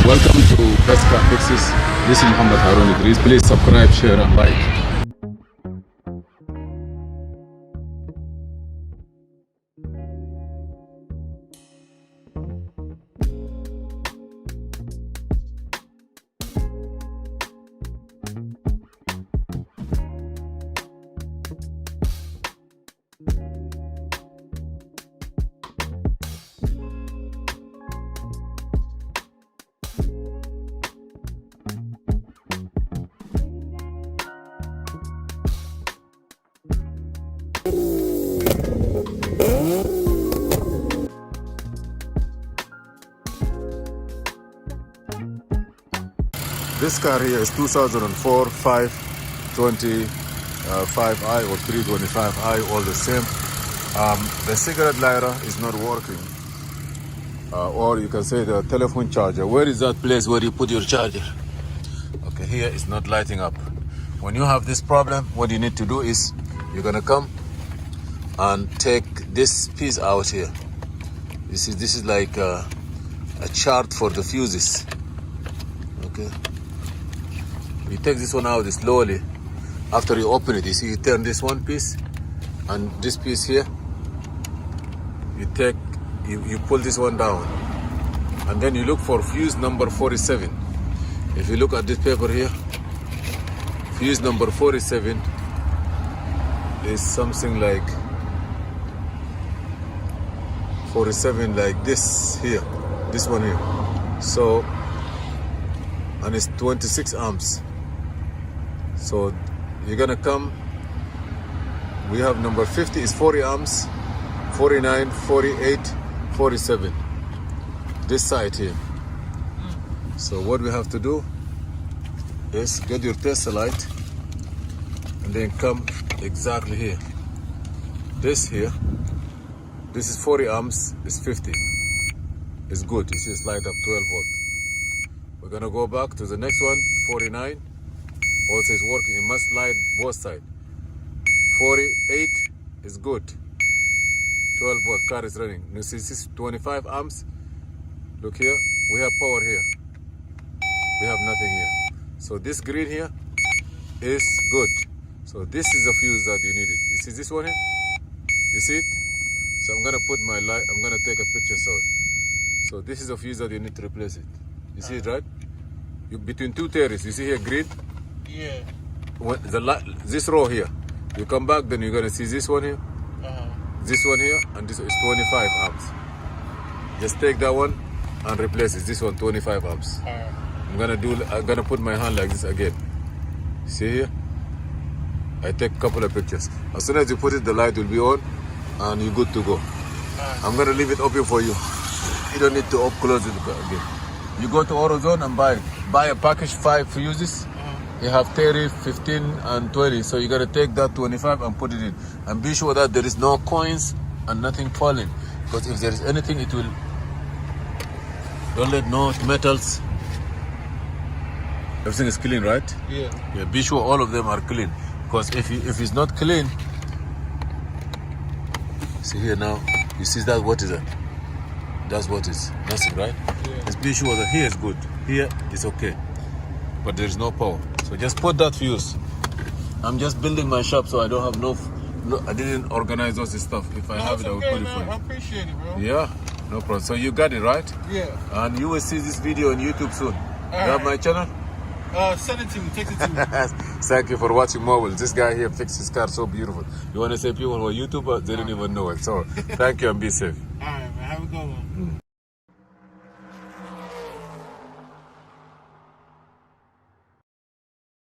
Welcome to CASHAPP Fixes. This is Mohamed. Please subscribe, share and like. This car here is 2004 525i or 325i, all the same. The cigarette lighter is not working, or you can say the telephone charger. Where is that place where you put your charger? Okay, here it's not lighting up. When you have this problem, what you need to do is you're gonna come and take this piece out here. This is like a chart for the fuses. Okay. You take this one out slowly. After you open it, you see you turn this one piece and this piece here. You pull this one down, and then you look for fuse number 47. If you look at this paper here, fuse number 47 is something like 47 like this here, this one here. So, and it's 26 amps. So you're gonna come, we have number 50 is 40 amps, 49, 48, 47, this side here. So what we have to do is get your tester light and then come exactly here. This here, this is 40 amps, it's 50. It's good, you see it's light up 12 volt. We're gonna go back to the next one, 49. Also is working, you must light both sides. 48 is good. 12 volt, car is running. You see this is 25 amps. Look here, we have power here. We have nothing here. So this green here is good. So this is the fuse that you needed. You see this one here? You see it? So I'm gonna put my light, I'm gonna take a picture, so this is the fuse that you need to replace it. You see it, right? Between two terraces, you see here green? Yeah. When this row here, you come back, then you're gonna see this one here, this one here, and this is 25 amps. Just take that one and replace it. This one 25 amps. I'm gonna put my hand like this again. See here? I take a couple of pictures. As soon as you put it, the light will be on, and you're good to go. I'm gonna leave it open for you. You don't need to close it again. You go to AutoZone and buy a package 5 fuses. You have 30, 15 and 20, so you gotta take that 25 and put it in, and be sure that there is no coins and nothing falling, because if there is anything, it will, don't let no metals. Everything is clean, right? Yeah, be sure all of them are clean, because if it's not clean, see here now, you see that, what is that? That's what is nothing, right? Yeah. Just be sure that here is good, here is okay, but there is no power. So just put that fuse. I'm just building my shop, so I don't have no I didn't organize all this stuff. If I have it, I will put it for you. I appreciate it, bro. Yeah, no problem. So you got it, right? Yeah. And you will see this video on YouTube soon. You have my channel? Send it to me, text it to me. Thank you for watching Mohamed. This guy here fixed his car so beautiful. You want to say people who are YouTubers, they don't even know it. So thank you and be safe. All right, man. Have a good one.